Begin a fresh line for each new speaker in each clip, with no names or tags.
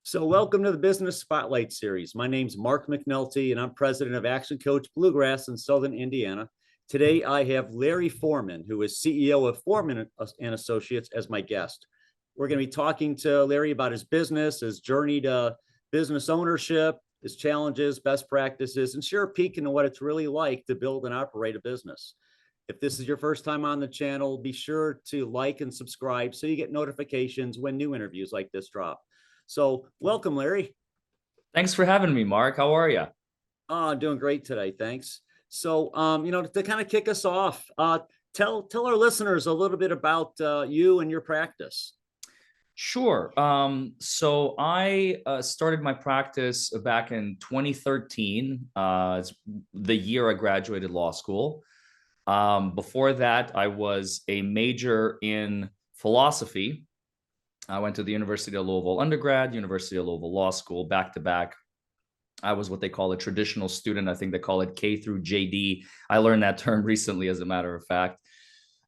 So welcome to the Business Spotlight Series. My name's Mark McNulty, and I'm president of Action Coach Bluegrass in Southern Indiana. Today, I have Larry Forman, who is CEO of Forman and Associates, as my guest. We're going to be talking to Larry about his business, his journey to business ownership, his challenges, best practices, and share a peek into what it's really like to build and operate a business. If this is your first time on the channel, be sure to like and subscribe so you get notifications when new interviews like this drop. So welcome, Larry.
Thanks for having me, Mark. How are you?
I'm doing great today. Thanks. So, to kind of kick us off, tell our listeners a little bit about you and your practice.
Sure. So I started my practice back in 2013. It's the year I graduated law school. Before that, I was a major in philosophy. I went to the University of Louisville undergrad, University of Louisville Law School, back to back. I was what they call a traditional student. I think they call it K through JD. I learned that term recently, as a matter of fact.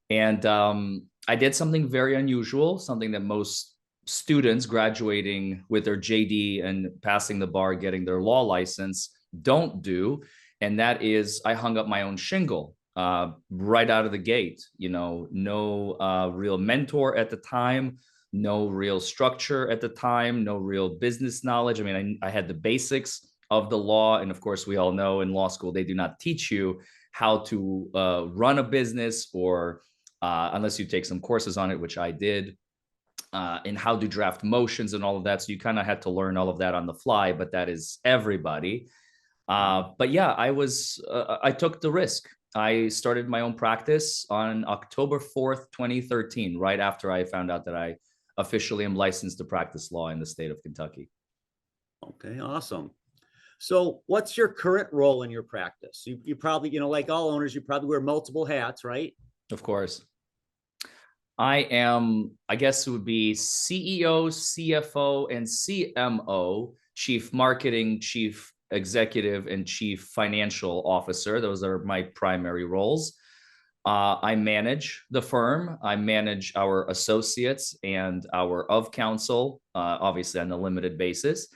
And I did something very unusual, something that most students graduating with their JD and passing the bar, getting their law license, don't do. And that is I hung up my own shingle right out of the gate. No real mentor at the time, no real structure at the time, no real business knowledge. I mean, I had the basics of the law. And of course, we all know in law school, they do not teach you how to run a business or unless you take some courses on it, which I did, and how to draft motions and all of that. So you kind of had to learn all of that on the fly, but that is everybody. But yeah, I took the risk. I started my own practice on October 4th, 2013, right after I found out that I officially am licensed to practice law in the state of Kentucky.
Okay, awesome. So what's your current role in your practice? You probably, like all owners, you probably wear multiple hats, right?
Of course. I am, I guess it would be CEO, CFO, and CMO, Chief Marketing, Chief Executive, and Chief Financial Officer. Those are my primary roles. I manage the firm. I manage our associates and our of counsel, obviously on a limited basis.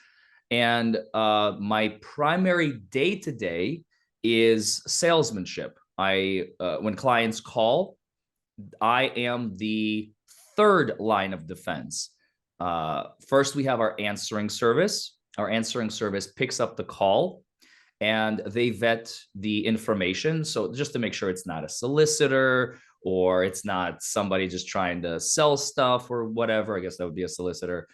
And my primary day-to-day is salesmanship. When clients call, I am the third line of defense. First, we have our answering service. Our answering service picks up the call and they vet the information. So just to make sure it's not a solicitor or it's not somebody just trying to sell stuff or whatever. I guess that would be a solicitor.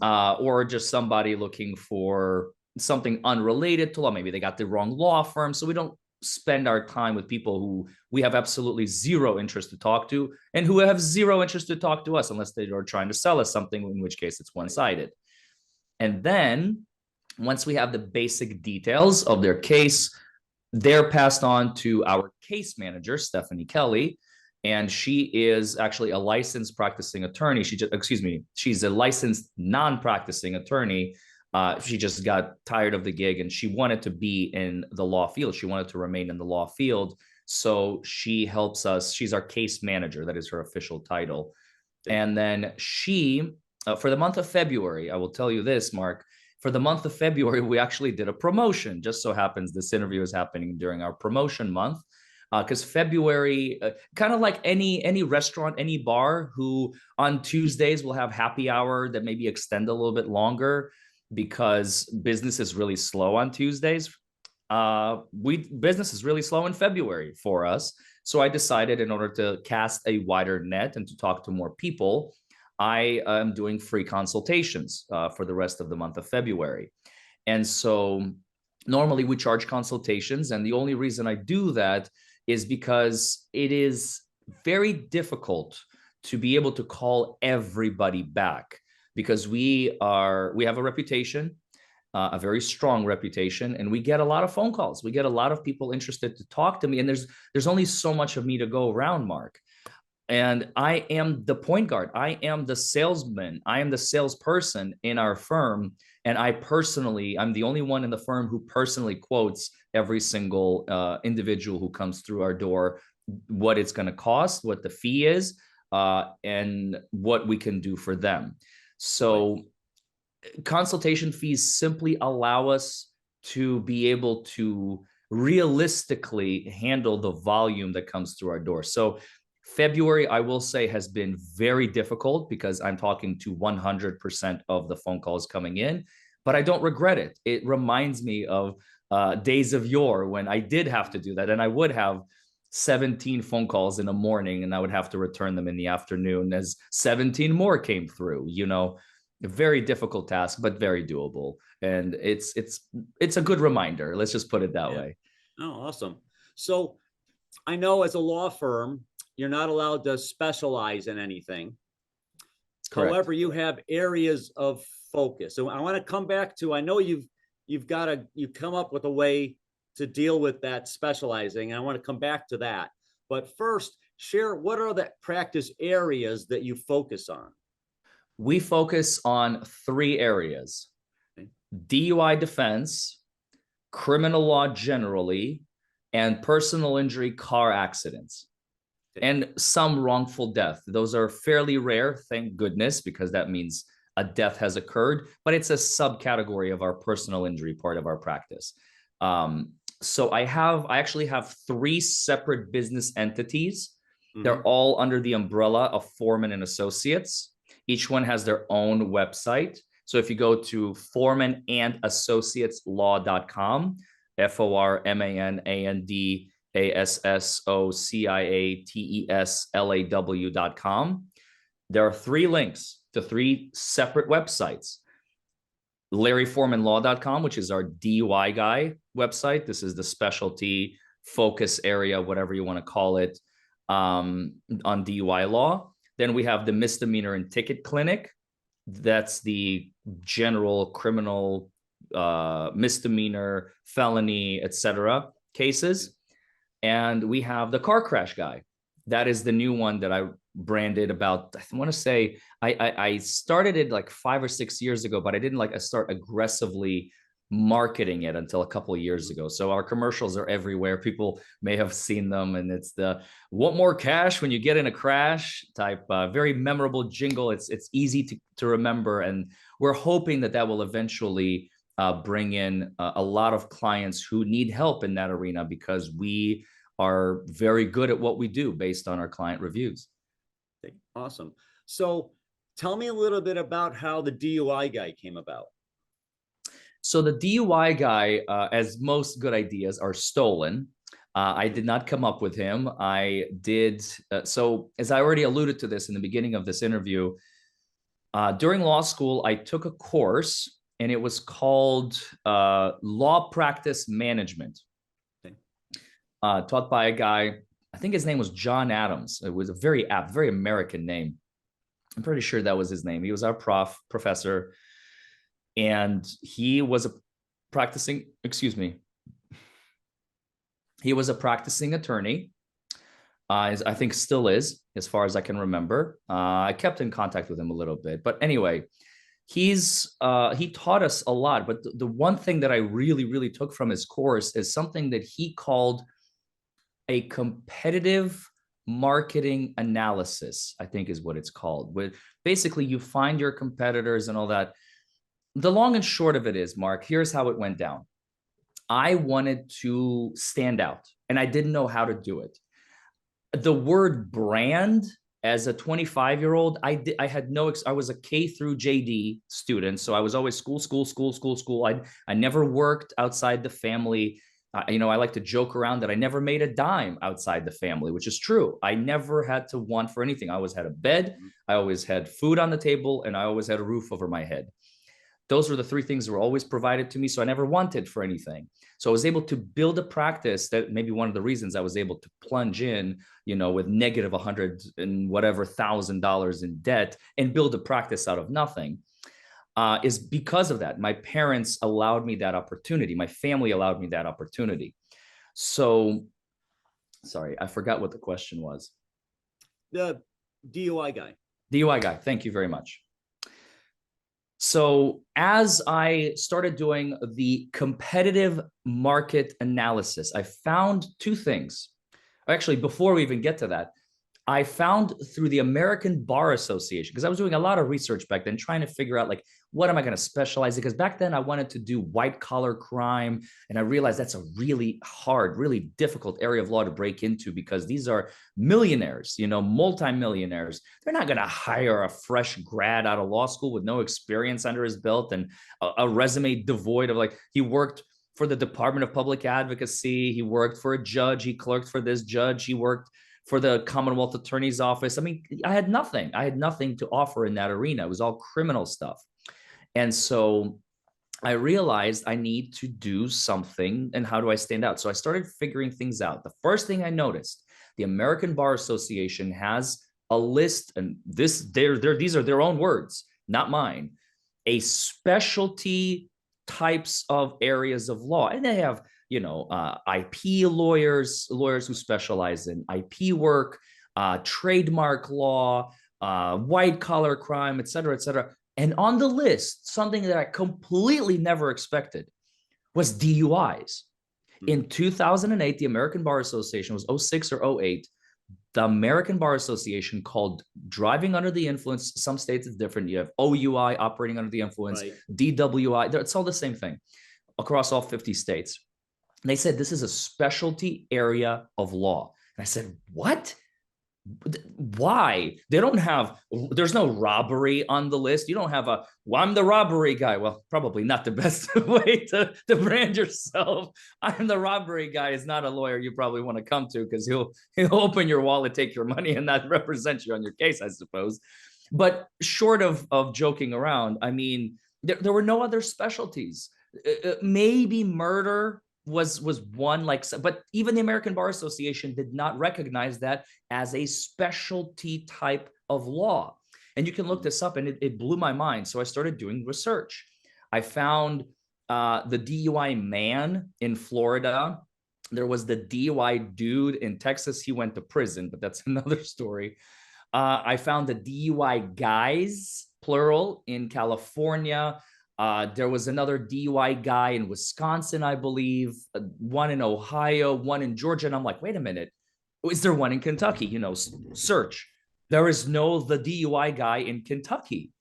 Or just somebody looking for something unrelated to law. Maybe they got the wrong law firm. So we don't spend our time with people who we have absolutely zero interest to talk to and who have zero interest to talk to us unless they are trying to sell us something, in which case it's one-sided. And then once we have the basic details of their case, they're passed on to our case manager, Stephanie Kelly, and she is actually a licensed practicing attorney. She's a licensed non-practicing attorney. She just got tired of the gig and she wanted to be in the law field. She wanted to remain in the law field. So she helps us. She's our case manager. That is her official title. And then for the month of February, I will tell you this, Mark, for the month of February, we actually did a promotion. Just so happens this interview is happening during our promotion month. Because February, kind of like any restaurant, any bar who on Tuesdays will have happy hour that maybe extend a little bit longer because business is really slow on Tuesdays. Business is really slow in February for us. So I decided in order to cast a wider net and to talk to more people, I am doing free consultations for the rest of the month of February. And so normally we charge consultations. And the only reason I do that is because it is very difficult to be able to call everybody back because we have a reputation, a very strong reputation, and we get a lot of phone calls. We get a lot of people interested to talk to me, and there's only so much of me to go around, Mark. And I am the point guard. I am the salesman. I am the salesperson in our firm. And I'm the only one in the firm who personally quotes every single individual who comes through our door, what it's going to cost, what the fee is, and what we can do for them. So consultation fees simply allow us to be able to realistically handle the volume that comes through our door. So February, I will say, has been very difficult because I'm talking to 100% of the phone calls coming in, but I don't regret it. It reminds me of days of yore when I did have to do that, and I would have 17 phone calls in the morning and I would have to return them in the afternoon as 17 more came through. A very difficult task, but very doable. And it's a good reminder. Let's just put it that way.
Oh, awesome. So I know as a law firm, you're not allowed to specialize in anything.
Correct.
However, you have areas of focus. So I want to come back to, I know you come up with a way to deal with that specializing. And I want to come back to that. But first, share what are the practice areas that you focus on?
We focus on 3 areas: DUI defense, criminal law generally, and personal injury car accidents, and some wrongful death. Those are fairly rare, thank goodness, because that means a death has occurred, but it's a subcategory of our personal injury part of our practice. So I actually have 3 separate business entities. They're all under the umbrella of Forman and Associates. Each one has their own website. So if you go to formanandassociateslaw.com, FORMANANDASSOCIATESLAW.com, there are 3 links to 3 separate websites. LarryFormanLaw.com, which is our DUI guy website. This is the specialty focus area, whatever you want to call it, on DUI law. Then we have the misdemeanor and ticket clinic. That's the general criminal, misdemeanor, felony, etc. cases. And we have the car crash guy. That is the new one that I branded about, I want to say, I started it like 5 or 6 years ago, but I didn't start aggressively marketing it until a couple of years ago. So our commercials are everywhere. People may have seen them, and it's the "want more cash when you get in a crash" type, very memorable jingle. It's easy to remember, and we're hoping that will eventually bring in a lot of clients who need help in that arena, because we are very good at what we do based on our client reviews.
Awesome. So tell me a little bit about how the DUI guy came about.
So the DUI guy, as most good ideas, are stolen. I did not come up with him. I did. So as I already alluded to this in the beginning of this interview, during law school, I took a course, and it was called Law Practice Management, taught by a guy, I think his name was John Adams. It was a very apt, very American name. I'm pretty sure that was his name. He was our professor. And he was a practicing attorney. I think still is, as far as I can remember. I kept in contact with him a little bit. But anyway, he taught us a lot. But the one thing that I really, really took from his course is something that he called a competitive marketing analysis, I think is what it's called. Where basically you find your competitors and all that. The long and short of it is, Mark, here's how it went down. I wanted to stand out, and I didn't know how to do it. The word brand, as a 25-year-old, I was a K through JD student, so I was always school. I never worked outside the family. I like to joke around that I never made a dime outside the family, which is true. I never had to want for anything. I always had a bed, I always had food on the table, and I always had a roof over my head. Those were the 3 things that were always provided to me. So I never wanted for anything. So I was able to build a practice that maybe one of the reasons I was able to plunge in, with negative $100 and whatever $1,000 in debt and build a practice out of nothing, is because of that. My parents allowed me that opportunity. My family allowed me that opportunity. So, sorry, I forgot what the question was.
The DUI guy.
DUI guy. Thank you very much. So as I started doing the competitive market analysis, I found 2 things. Actually, before we even get to that, I found through the American Bar Association, because I was doing a lot of research back then, trying to figure out like, what am I going to specialize in? Because back then I wanted to do white collar crime. And I realized that's a really hard, really difficult area of law to break into, because these are millionaires, multimillionaires. They're not going to hire a fresh grad out of law school with no experience under his belt and a resume devoid of like, he worked for the Department of Public Advocacy. He worked for a judge. He clerked for this judge. He worked for the Commonwealth Attorney's Office. I mean, I had nothing. I had nothing to offer in that arena. It was all criminal stuff. And so I realized I need to do something. And how do I stand out? So I started figuring things out. The first thing I noticed, the American Bar Association has a list, and these are their own words, not mine, a specialty types of areas of law. And they have IP lawyers who specialize in IP work, trademark law, white collar crime, et cetera, et cetera. And on the list, something that I completely never expected was DUIs. In 2008, the American Bar Association, was 06 or 08, the American Bar Association called driving under the influence. Some states it's different. You have OUI, operating under the influence, right. DWI, it's all the same thing across all 50 states. And they said, this is a specialty area of law. And I said, what? Why? There's no robbery on the list. You don't have I'm the robbery guy. Well, probably not the best way to brand yourself. I'm the robbery guy is not a lawyer you probably want to come to, because he'll open your wallet, take your money, and not represent you on your case, I suppose. But short of joking around, I mean, there were no other specialties. Maybe murder was one, but even the American Bar Association did not recognize that as a specialty type of law. And you can look this up, and it blew my mind. So I started doing research. I found the DUI man in Florida. There was the DUI dude in Texas. He went to prison, but that's another story. I found the DUI guys, plural, in California. There was another DUI guy in Wisconsin, I believe, one in Ohio, one in Georgia. And I'm like, wait a minute, is there one in Kentucky? Search. There is the DUI guy in Kentucky.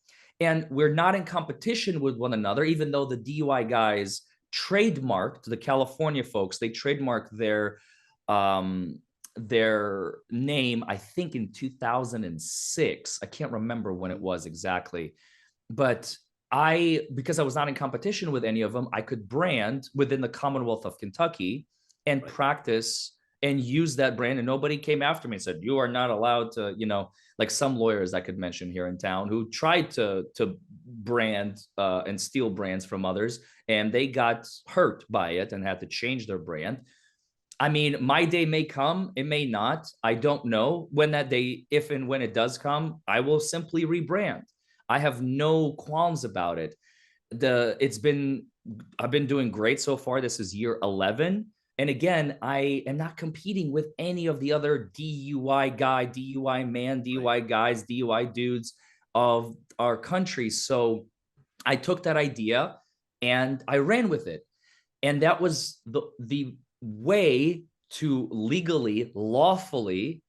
And we're not in competition with one another, even though the DUI guys trademarked, the California folks, they trademarked their name, I think in 2006. I can't remember when it was exactly, but because I was not in competition with any of them, I could brand within the Commonwealth of Kentucky and practice and use that brand. And nobody came after me and said, you are not allowed to, like some lawyers I could mention here in town who tried to brand and steal brands from others, and they got hurt by it and had to change their brand. I mean, my day may come, it may not. I don't know when that day, if and when it does come, I will simply rebrand. I have no qualms about it. I've been doing great so far. This is year 11. And again, I am not competing with any of the other DUI guy, DUI man, DUI guys, DUI dudes of our country. So I took that idea and I ran with it. And that was the way to legally, lawfully,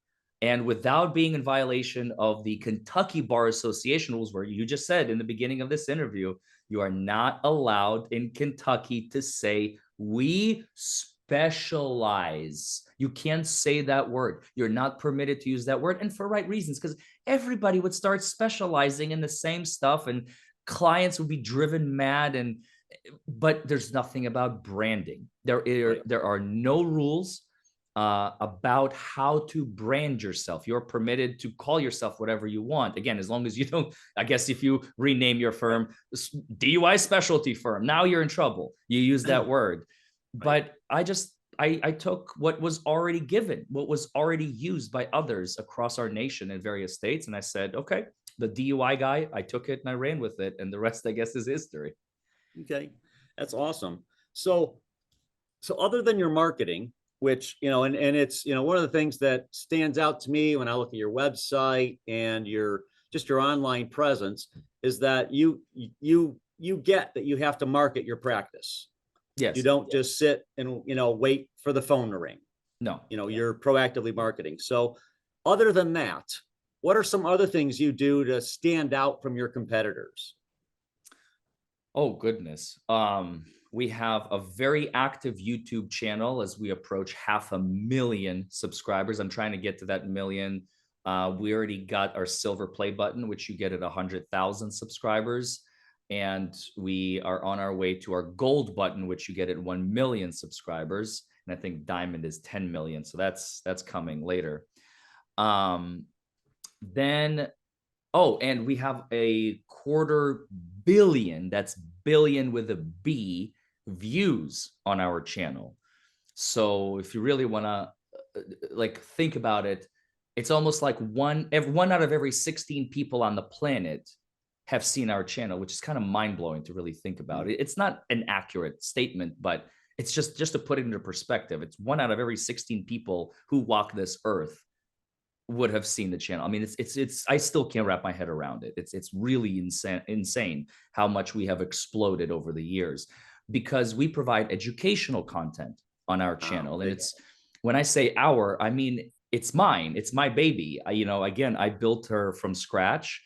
and without being in violation of the Kentucky Bar Association rules, where you just said in the beginning of this interview, you are not allowed in Kentucky to say, we specialize. You can't say that word. You're not permitted to use that word, and for right reasons, because everybody would start specializing in the same stuff and clients would be driven mad. But there's nothing about branding. There are no rules about how to brand yourself. You're permitted to call yourself whatever you want. Again, as long as you don't, I guess if you rename your firm DUI specialty firm, now you're in trouble. You use that word. But I took what was already given, what was already used by others across our nation in various states. And I said, okay, the DUI guy, I took it and I ran with it. And the rest, I guess, is history.
Okay, that's awesome. So other than your marketing, which, and it's, one of the things that stands out to me when I look at your website and your online presence is that you get that you have to market your practice.
Yes.
You don't just sit and, wait for the phone to ring.
No.
You're proactively marketing. So Other than that, what are some other things you do to stand out from your competitors?
Oh, goodness. We have a very active YouTube channel as we approach 500,000 subscribers. I'm trying to get to that million. We already got our silver play button, which you get at 100,000 subscribers. And we are on our way to our gold button, which you get at 1 million subscribers. And I think diamond is 10 million. So that's coming later. Then, oh, and we have a 250,000,000, that's billion with a B, views on our channel. So if you really want to like think about it, it's almost like one out of every 16 people on the planet have seen our channel, which is kind of mind-blowing to really think about. It's not an accurate statement, but it's just to put it into perspective. It's 1 out of every 16 people who walk this earth would have seen the channel. I mean, it's I still can't wrap my head around it. It's really insane how much we have exploded over the years, because we provide educational content on our channel. And it's, when I say our, I mean, it's mine, it's my baby. Again, I built her from scratch,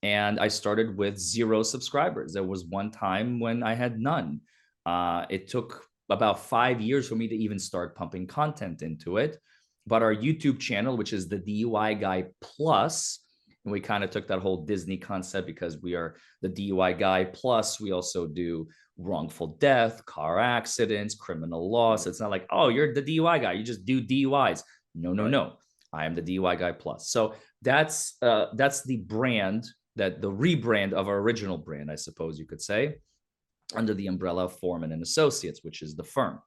and I started with 0 subscribers. There was one time when I had none. It took about 5 years for me to even start pumping content into it. But our YouTube channel, which is the DUI Guy Plus, and we kind of took that whole Disney concept because we are the DUI Guy Plus. We also do wrongful death, car accidents, criminal law. So it's not like, oh, you're the DUI guy, you just do DUIs. No. I am the DUI Guy Plus. So that's the brand, that the rebrand of our original brand, I suppose you could say, under the umbrella of Forman and Associates, which is the firm.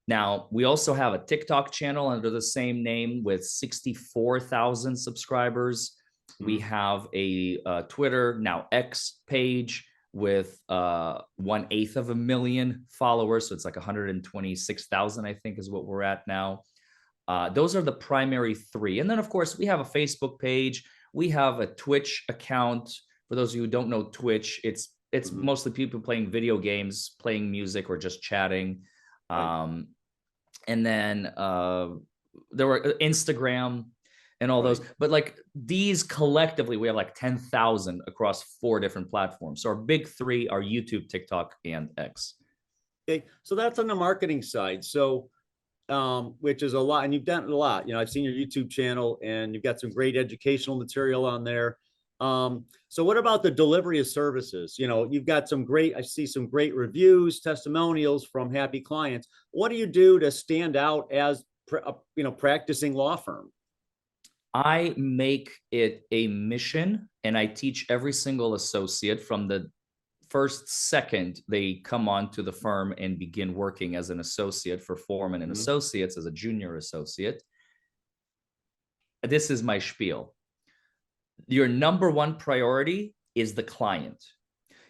Now, we also have a TikTok channel under the same name with 64,000 subscribers. We have a Twitter, now X, page with 1/8 of a million followers. So it's like 126,000, I think, is what we're at now. Those are the primary 3. And then, of course, we have a Facebook page. We have a Twitch account. For those of you who don't know Twitch, it's mostly people playing video games, playing music, or just chatting. And then there were Instagram and all those, but like these collectively, we have like 10,000 across 4 different platforms. So our big 3 are YouTube, TikTok, and X.
Okay, so that's on the marketing side. So, which is a lot, and you've done a lot. I've seen your YouTube channel, and you've got some great educational material on there. So what about the delivery of services? You've got I see some great reviews, testimonials from happy clients. What do you do to stand out as, practicing law firm?
I make it a mission, and I teach every single associate from the first second they come on to the firm and begin working as an associate for Forman and Associates, as a junior associate. This is my spiel. Your number 1 priority is the client.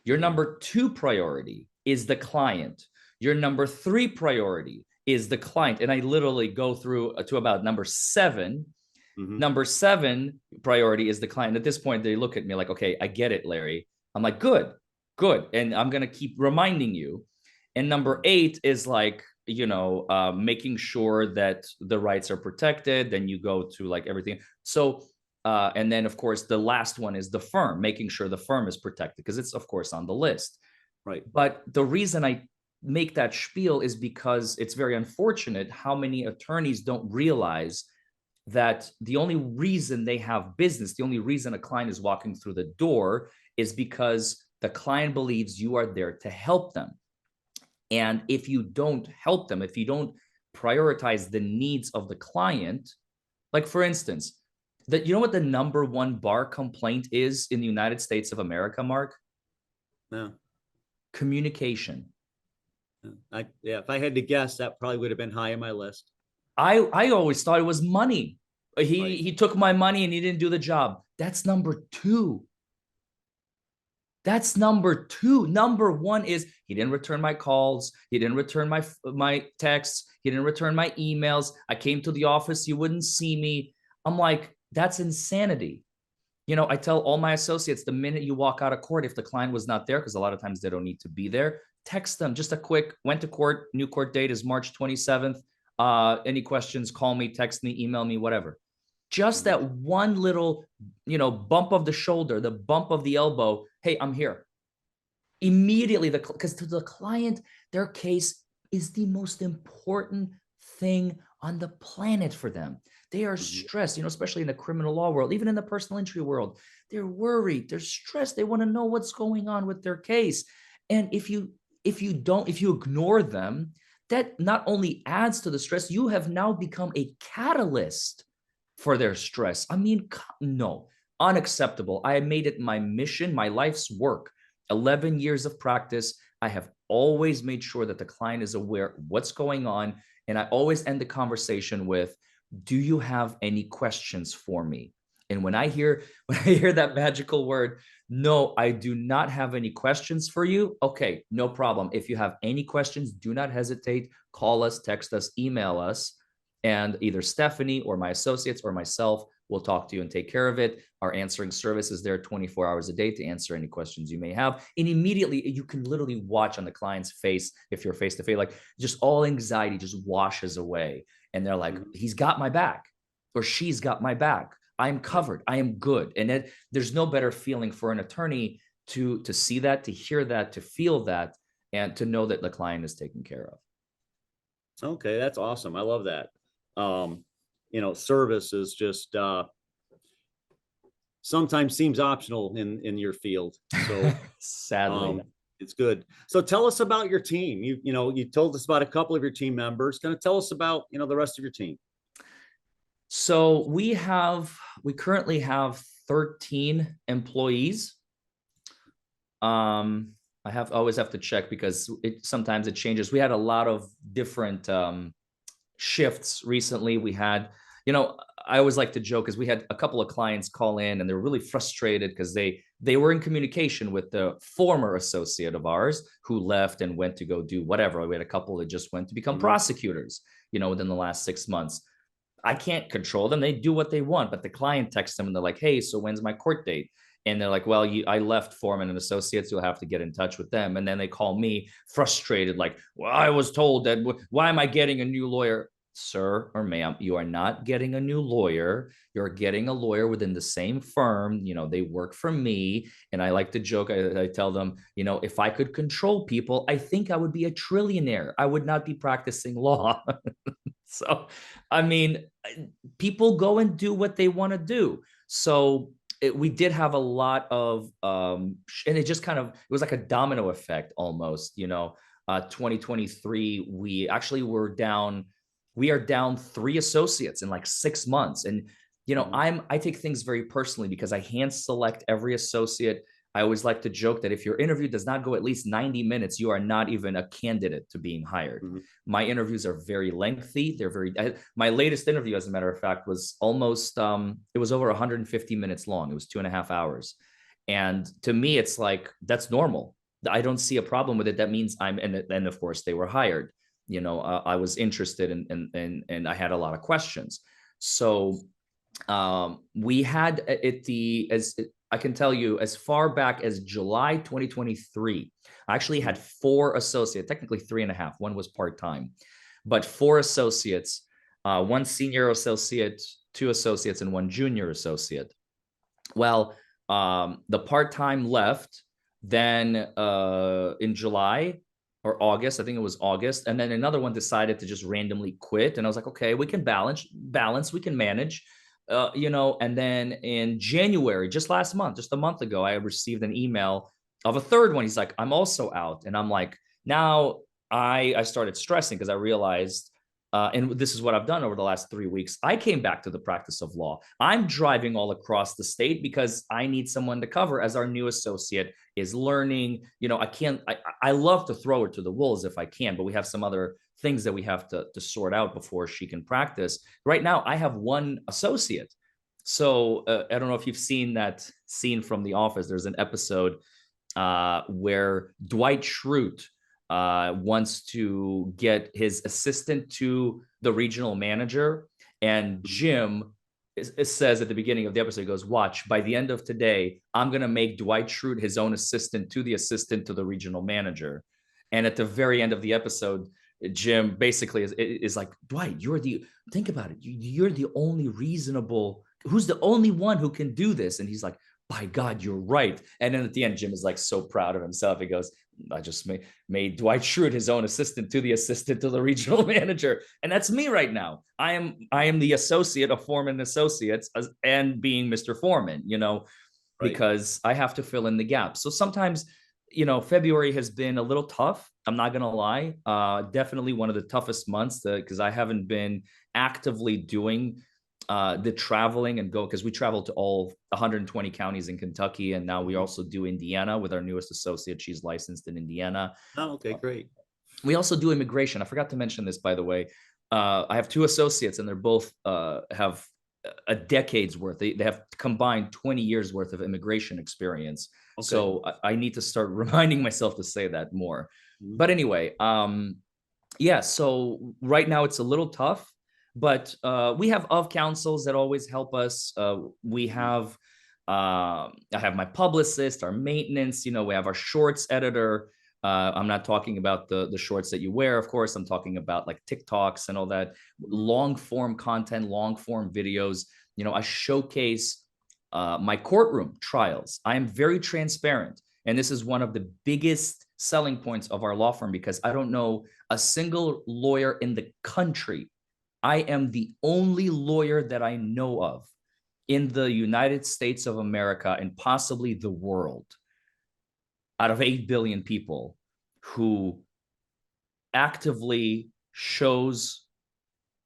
Your number 2 priority is the client. Your number 3 priority is the client. And I literally go through to about number 7. Number 7 priority is the client. At this point, they look at me like, okay, I get it, Larry. I'm like, good. And I'm going to keep reminding you. And number 8 is like, making sure that the rights are protected. Then you go to like everything. So, and then, of course, the last one is the firm, making sure the firm is protected, because it's, of course, on the list.
Right.
But the reason I make that spiel is because it's very unfortunate how many attorneys don't realize that the only reason they have business, the only reason a client is walking through the door, is because the client believes you are there to help them. And if you don't help them, if you don't prioritize the needs of the client, like for instance, you know what the number 1 bar complaint is in the United States of America, Mark?
No.
Communication.
If I had to guess, that probably would have been high on my list.
I always thought it was money. He took my money and he didn't do the job. That's number 2. That's number 2. Number 1 is he didn't return my calls. He didn't return my texts. He didn't return my emails. I came to the office. You wouldn't see me. I'm like, that's insanity. I tell all my associates, the minute you walk out of court, if the client was not there, because a lot of times they don't need to be there, text them just a quick, went to court, new court date is March 27th. Any questions, call me, text me, email me, whatever. Just that one little, bump of the shoulder, the bump of the elbow. Hey, I'm here. Immediately, because to the client, their case is the most important thing on the planet for them. They are stressed, especially in the criminal law world, even in the personal injury world. They're worried, they're stressed, they want to know what's going on with their case. And if you ignore them, that not only adds to the stress, you have now become a catalyst for their stress. I mean, no, unacceptable. I made it my mission, my life's work, 11 years of practice. I have always made sure that the client is aware what's going on. And I always end the conversation with, do you have any questions for me? And when I hear that magical word, no, I do not have any questions for you. Okay, no problem. If you have any questions, do not hesitate. Call us, text us, email us, and either Stephanie or my associates or myself will talk to you and take care of it. Our answering service is there 24 hours a day to answer any questions you may have. And immediately you can literally watch on the client's face, if you're face to face, like just all anxiety just washes away. And they're like, he's got my back, or she's got my back. I'm covered. I am good. And there's no better feeling for an attorney to see that, to hear that, to feel that, and to know that the client is taken care of.
Okay, that's awesome. I love that. Service is just sometimes seems optional in your field. So
sadly,
it's good. So tell us about your team. You told us about a couple of your team members. Kind of tell us about, the rest of your team.
So we currently have 13 employees. I always have to check because sometimes it changes. We had a lot of different shifts recently. We had, I always like to joke because we had a couple of clients call in and they're really frustrated because they were in communication with the former associate of ours who left and went to go do whatever. We had a couple that just went to become prosecutors, within the last 6 months. I can't control them. They do what they want, but the client texts them and they're like, hey, so when's my court date? And they're like, well, I left Forman and Associates. You'll have to get in touch with them. And then they call me frustrated, like, well, I was told that. Why am I getting a new lawyer? Sir or ma'am, you are not getting a new lawyer. You're getting a lawyer within the same firm. They work for me. And I like to joke. I tell them, if I could control people, I think I would be a trillionaire. I would not be practicing law. So, I mean, people go and do what they want to do. So we did have a lot of, and it just it was like a domino effect almost, 2023, we actually we are down 3 associates in like 6 months. And, I take things very personally because I hand select every associate. I always like to joke that if your interview does not go at least 90 minutes, you are not even a candidate to being hired. My interviews are very lengthy. My latest interview, as a matter of fact, was almost, it was over 150 minutes long. It was 2.5 hours. And to me, it's like, that's normal. I don't see a problem with it. That means and of course they were hired. I was interested and I had a lot of questions. So we had I can tell you, as far back as July 2023, I actually had 4 associates, technically 3.5. One was part-time, but 4 associates, 1 senior associate, 2 associates, and 1 junior associate. Well, the part-time left then in July or August, I think it was August. And then another one decided to just randomly quit. And I was like, okay, we can balance, we can manage. And then in January, just last month, just a month ago, I received an email of a 3rd one. He's like, I'm also out. And I'm like, now I started stressing because I realized, and this is what I've done over the last 3 weeks. I came back to the practice of law. I'm driving all across the state because I need someone to cover as our new associate is learning. I love to throw her to the wolves if I can, but we have some other things that we have to sort out before she can practice. Right now, I have 1 associate. So I don't know if you've seen that scene from The Office. There's an episode where Dwight Schrute wants to get his assistant to the regional manager. And Jim it says at the beginning of the episode, he goes, watch, by the end of today, I'm going to make Dwight Schrute his own assistant to the regional manager. And at the very end of the episode, Jim basically is like, Dwight, think about it. You're the only reasonable, who's the only one who can do this? And he's like, by God, you're right. And then at the end, Jim is like so proud of himself. He goes, I just made Dwight Schrute his own assistant to the regional manager. And that's me right now. I am the associate of Forman Associates and being Mr. Forman, because I have to fill in the gaps. So sometimes, February has been a little tough. I'm not going to lie. Definitely one of the toughest months because I haven't been actively doing the traveling and because we travel to all 120 counties in Kentucky. And now we also do Indiana with our newest associate. She's licensed in Indiana.
Oh, okay, great.
We also do immigration. I forgot to mention this, by the way. I have 2 associates and they're both have a decade's worth. They have combined 20 years worth of immigration experience. Okay. So I need to start reminding myself to say that more. Mm-hmm. But anyway, yeah, so right now it's a little tough, but we have counsels that always help us. We have, I have my publicist, our maintenance, we have our shorts editor. I'm not talking about the shorts that you wear, of course. I'm talking about like TikToks and all that long form content, long form videos. I showcase my courtroom trials. I am very transparent. And this is one of the biggest selling points of our law firm because I don't know a single lawyer in the country. I am the only lawyer that I know of in the United States of America and possibly the world out of 8 billion people who actively shows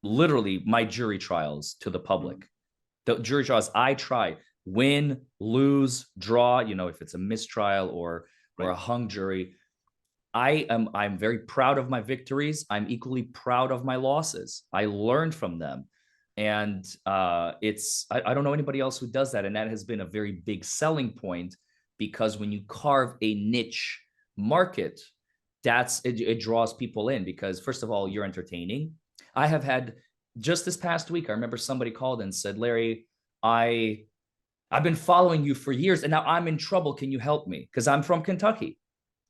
literally my jury trials to the public. The jury trials I try, win, lose, draw, if it's a mistrial or a hung jury. I'm very proud of my victories. I'm equally proud of my losses. I learned from them. And I don't know anybody else who does that. And that has been a very big selling point because when you carve a niche market, it draws people in because first of all, you're entertaining. I have had just this past week, I remember somebody called and said, Larry, I've been following you for years and now I'm in trouble. Can you help me? Because I'm from Kentucky.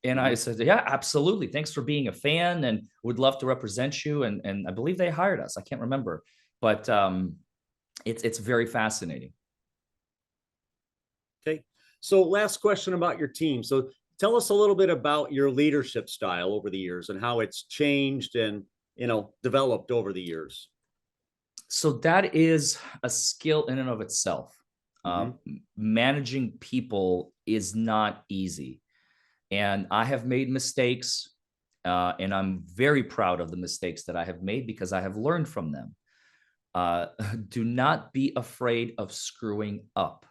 And I said, yeah, absolutely. Thanks for being a fan and would love to represent you. And I believe they hired us. I can't remember, but it's very fascinating.
Okay. So last question about your team. So tell us a little bit about your leadership style over the years and how it's changed and, developed over the years.
So that is a skill in and of itself. Managing people is not easy. And I have made mistakes, and I'm very proud of the mistakes that I have made because I have learned from them. Do not be afraid of screwing up.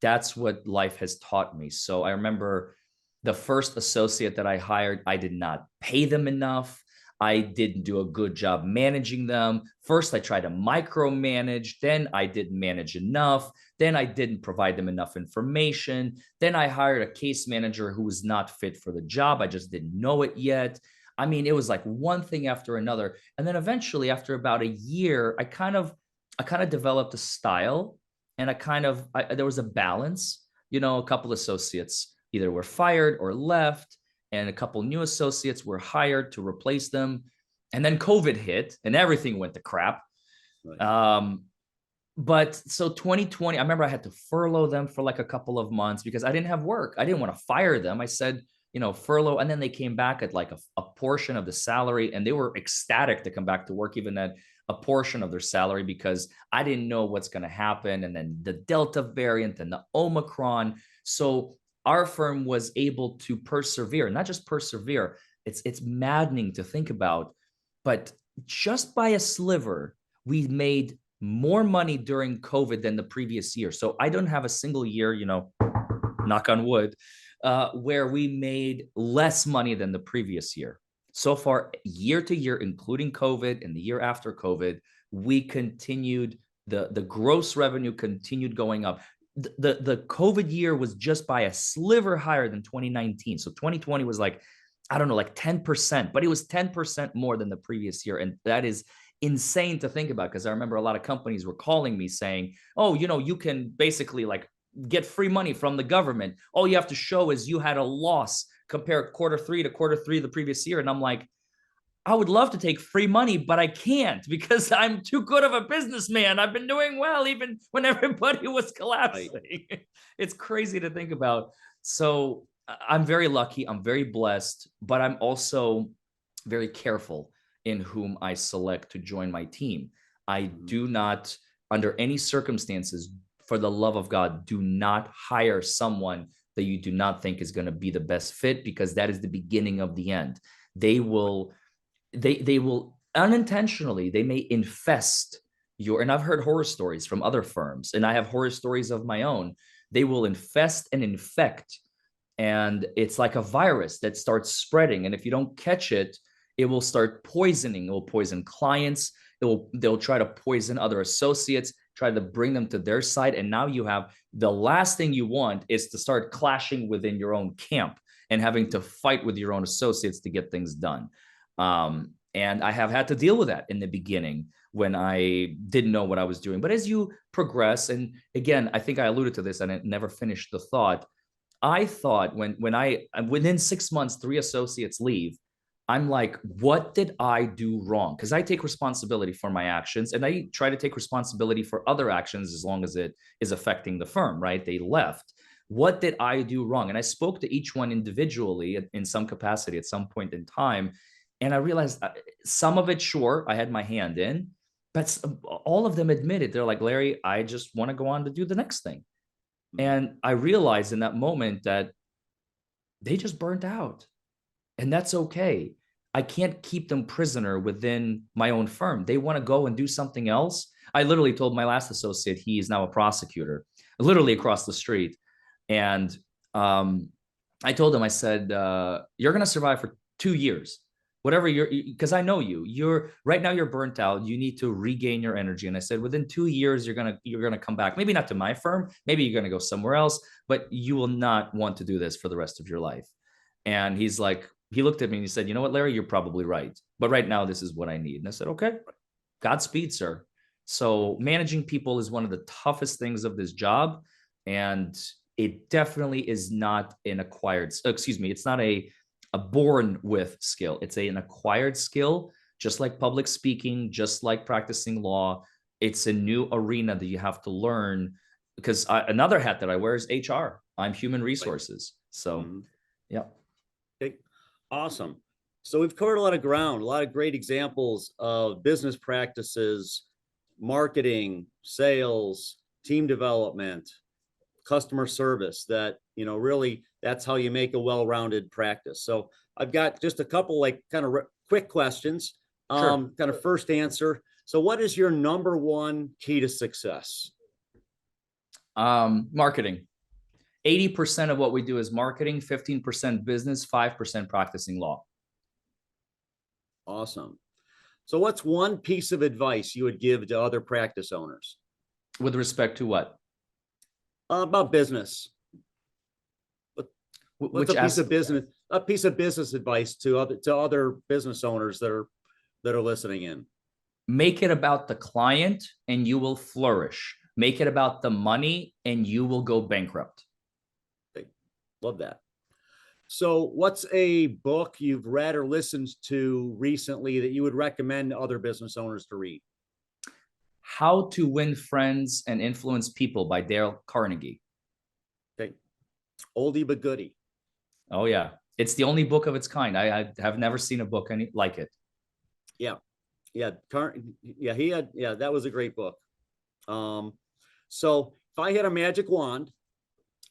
That's what life has taught me. So I remember the first associate that I hired, I did not pay them enough. I didn't do a good job managing them. First, I tried to micromanage. Then I didn't manage enough. Then I didn't provide them enough information. Then I hired a case manager who was not fit for the job. I just didn't know it yet. I mean, it was like one thing after another. And then eventually, after about a year, I kind of developed a style and there was a balance. A couple associates either were fired or left. And a couple new associates were hired to replace them. And then COVID hit and everything went to crap. Right. But so 2020, I remember I had to furlough them for like a couple of months because I didn't have work. I didn't want to fire them. I said, furlough. And then they came back at like a portion of the salary and they were ecstatic to come back to work, even at a portion of their salary because I didn't know what's going to happen. And then the Delta variant and the Omicron. So our firm was able to persevere, not just persevere. It's maddening to think about, but just by a sliver, we made more money during COVID than the previous year. So I don't have a single year, knock on wood, where we made less money than the previous year. So far, year to year, including COVID and the year after COVID, we continued, the gross revenue continued going up. The COVID year was just by a sliver higher than 2019. So 2020 was like, I don't know, like 10%, but it was 10% more than the previous year. And that is insane to think about because I remember a lot of companies were calling me saying, oh, you can basically like get free money from the government. All you have to show is you had a loss compared quarter three to quarter three the previous year. And I'm like, I would love to take free money, but I can't because I'm too good of a businessman. I've been doing well even when everybody was collapsing. Right. It's crazy to think about. So I'm very lucky. I'm very blessed, but I'm also very careful in whom I select to join my team. I do not, under any circumstances, for the love of God, do not hire someone that you do not think is going to be the best fit, because that is the beginning of the end. They will unintentionally, they may infest your, and I've heard horror stories from other firms, and I have horror stories of my own. They will infest and infect, and it's like a virus that starts spreading. And if you don't catch it, it will start poisoning. It will poison clients. They'll try to poison other associates, try to bring them to their side. And now you have, the last thing you want is to start clashing within your own camp and having to fight with your own associates to get things done. And I have had to deal with that in the beginning when I didn't know what I was doing. But as you progress, and again, I think I alluded to this and I never finished the thought. I thought within 6 months, 3 associates leave, I'm like, what did I do wrong? Because I take responsibility for my actions, and I try to take responsibility for other actions as long as it is affecting the firm, right? They left. What did I do wrong? And I spoke to each one individually in some capacity at some point in time. And I realized some of it, sure, I had my hand in, but all of them admitted, they're like, Larry, I just want to go on to do the next thing. And I realized in that moment that they just burnt out, and that's okay. I can't keep them prisoner within my own firm. They want to go and do something else. I literally told my last associate, he is now a prosecutor, literally across the street. And I told him, I said, you're going to survive for 2 years. Whatever because I know you're right now, you're burnt out. You need to regain your energy. And I said, within 2 years, you're gonna come back. Maybe not to my firm. Maybe you're gonna go somewhere else, but you will not want to do this for the rest of your life. And he's like, he looked at me and he said, you know what, Larry, you're probably right. But right now, this is what I need. And I said, okay, Godspeed, sir. So managing people is one of the toughest things of this job. And it definitely is not an acquired, it's not a born with skill. It's an acquired skill, just like public speaking, just like practicing law. It's a new arena that you have to learn, because another hat that I wear is HR. I'm human resources. So, yeah.
Okay. Awesome. So we've covered a lot of ground, a lot of great examples of business practices, marketing, sales, team development, customer service, that, really that's how you make a well-rounded practice. So I've got just a couple kind of quick questions.
Sure.
Kind of first answer. So what is your number one key to success?
Marketing. 80% of what we do is marketing, 15% business, 5% practicing law.
Awesome. So what's one piece of advice you would give to other practice owners?
With respect to what?
About business. What's a piece of business advice to other business owners that are listening in?
Make it about the client and you will flourish. Make it about the money and you will go bankrupt.
Okay. Love that. So what's a book you've read or listened to recently that you would recommend to other business owners to read?
How to Win Friends and Influence People by Dale Carnegie.
Okay. Oldie but goodie.
Oh, yeah. It's the only book of its kind. I have never seen a book like it.
Yeah. Yeah. That was a great book. So if I had a magic wand,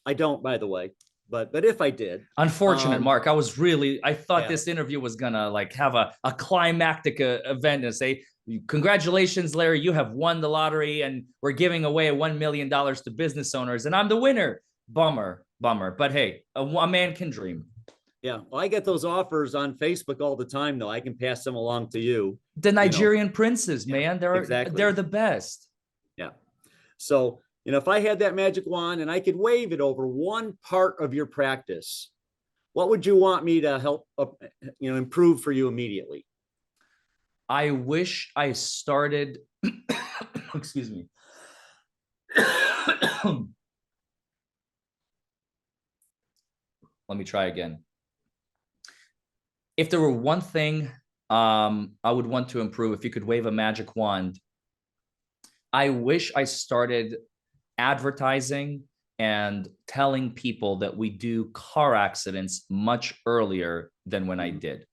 I don't, by the way, but if I did.
Unfortunate, Mark. I thought this interview was going to have a climactic event and say, congratulations, Larry, you have won the lottery and we're giving away $1 million to business owners and I'm the winner. Bummer. But hey, a man can dream.
Yeah. Well, I get those offers on Facebook all the time, though. I can pass them along to you.
The Nigerian princes, man. They're the best.
Yeah. So, if I had that magic wand and I could wave it over one part of your practice, what would you want me to help, improve for you immediately?
I wish I started, excuse me. Let me try again. If there were one thing I would want to improve. If you could wave a magic wand, I wish I started advertising and telling people that we do car accidents much earlier than when I did.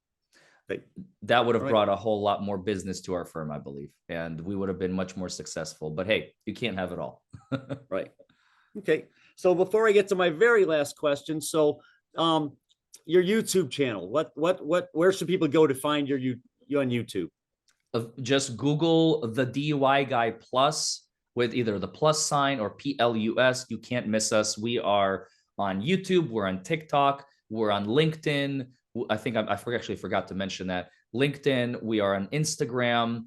Right.
That would have
Right.
brought a whole lot more business to our firm, I believe, and we would have been much more successful. But hey, you can't have it all.
Right. Okay. So before I get to my very last question, so your YouTube channel, where should people go to find you on YouTube?
Just Google the DUI guy plus with either the plus sign or PLUS. You can't miss us. We are on YouTube. We're on TikTok. We're on LinkedIn. I think I actually forgot to mention that. LinkedIn. We are on Instagram.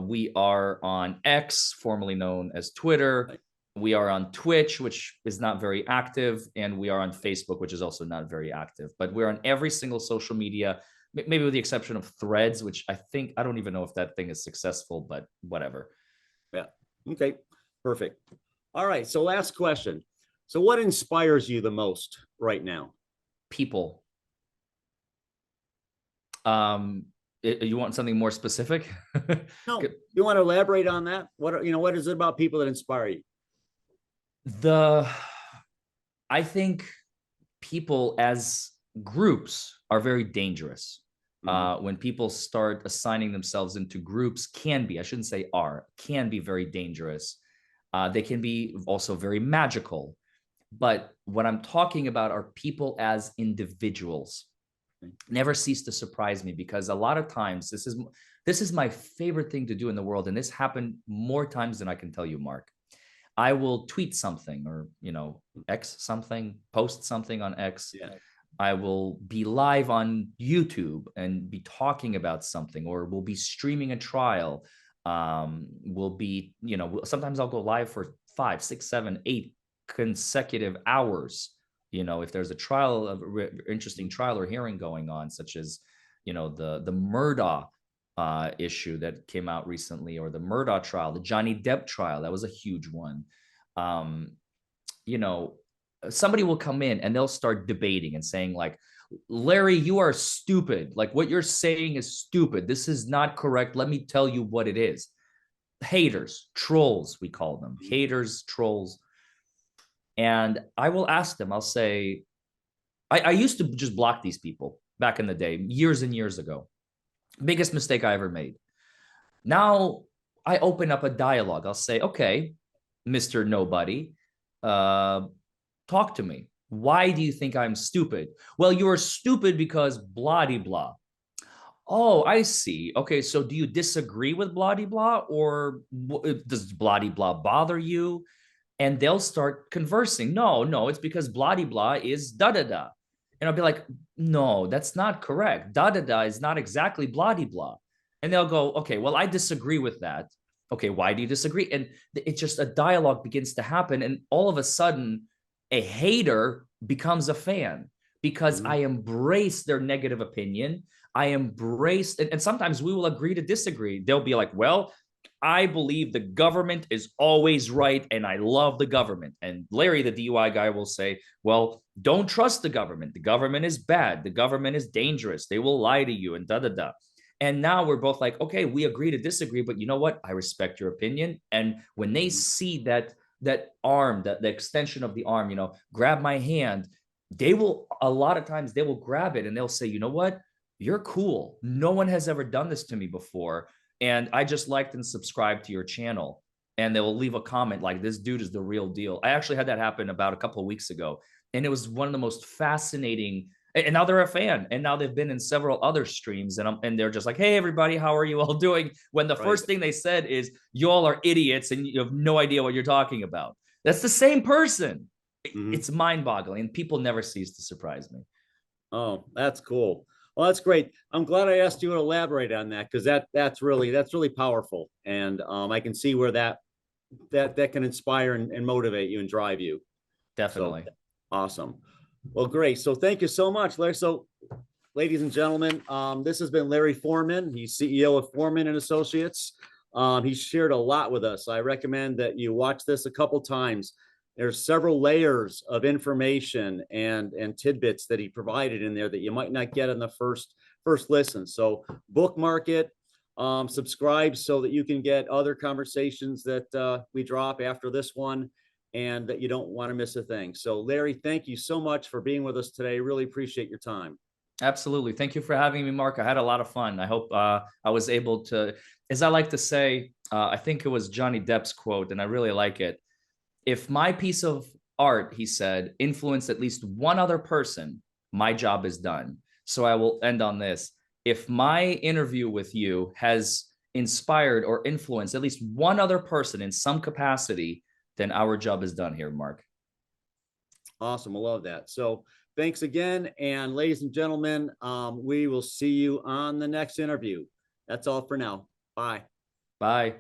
We are on X, formerly known as Twitter.
Right.
We are on Twitch, which is not very active. And we are on Facebook, which is also not very active. But we're on every single social media, maybe with the exception of Threads, which I don't even know if that thing is successful, but whatever.
Yeah. Okay. Perfect. All right. So last question. So what inspires you the most right now?
People. You want something more specific?
No, you want to elaborate on that? What is it about people that inspire you?
I think people as groups are very dangerous. When people start assigning themselves into groups, can be very dangerous. They can be also very magical. But what I'm talking about are people as individuals. Never cease to surprise me, because a lot of times this is my favorite thing to do in the world. And this happened more times than I can tell you, Mark. I will tweet something or, X something, post something on X.
Yeah.
I will be live on YouTube and be talking about something, or we'll be streaming a trial. We'll be, sometimes I'll go live for 5, 6, 7, 8 consecutive hours. If there's a trial, of interesting trial or hearing going on, such as, the Murdaugh issue that came out recently, or the Murdaugh trial, the Johnny Depp trial, that was a huge one. Somebody will come in and they'll start debating and saying like, Larry, you are stupid. Like, what you're saying is stupid. This is not correct. Let me tell you what it is. Haters, trolls, we call them. Haters, trolls. And I will ask them, I'll say, I used to just block these people back in the day, years and years ago. Biggest mistake I ever made. Now I open up a dialogue. I'll say, okay, Mr. Nobody, talk to me. Why do you think I'm stupid? Well, you're stupid because blah de blah. Oh, I see. Okay, so do you disagree with blah de blah, or does blah de blah bother you? And they'll start conversing. No, it's because blah de blah is da da da. And I'll be like, no, that's not correct. Da da da is not exactly blah de blah. And they'll go, okay, well, I disagree with that. Okay, why do you disagree? And it's just a dialogue begins to happen. And all of a sudden, a hater becomes a fan, because I embrace their negative opinion. I embrace, and sometimes we will agree to disagree. They'll be like, well, I believe the government is always right, and I love the government. And Larry, the DUI guy, will say, well, don't trust the government. The government is bad. The government is dangerous. They will lie to you and da da da. And now we're both like, okay, we agree to disagree, but you know what? I respect your opinion. And when they see that arm, the extension of the arm, grab my hand, a lot of times they will grab it and they'll say, you know what? You're cool. No one has ever done this to me before. And I just liked and subscribed to your channel. And they will leave a comment like, this dude is the real deal. I actually had that happen about a couple of weeks ago. And it was one of the most fascinating. And now they're a fan. And now they've been in several other streams. And they're just like, hey, everybody, how are you all doing? When the first thing they said is, you all are idiots and you have no idea what you're talking about. That's the same person. It's mind-boggling. And people never cease to surprise me.
Oh, that's cool. Well, that's great. I'm glad I asked you to elaborate on that, because that's really powerful. And I can see where that can inspire and motivate you and drive you.
Definitely.
So, awesome. Well, great. So thank you so much, Larry. So, ladies and gentlemen, this has been Larry Forman. He's CEO of Forman and Associates. He's shared a lot with us. I recommend that you watch this a couple times. There's several layers of information and tidbits that he provided in there that you might not get in the first first listen. So bookmark it, subscribe so that you can get other conversations that we drop after this one, and that you don't want to miss a thing. So Larry, thank you so much for being with us today. Really appreciate your time.
Absolutely. Thank you for having me, Mark. I had a lot of fun. I hope I was able to, as I like to say, I think it was Johnny Depp's quote, and I really like it. If my piece of art, he said, influenced at least one other person, my job is done. So I will end on this. If my interview with you has inspired or influenced at least one other person in some capacity, then our job is done here, Mark.
Awesome. I love that. So thanks again. And ladies and gentlemen, we will see you on the next interview. That's all for now. Bye.
Bye.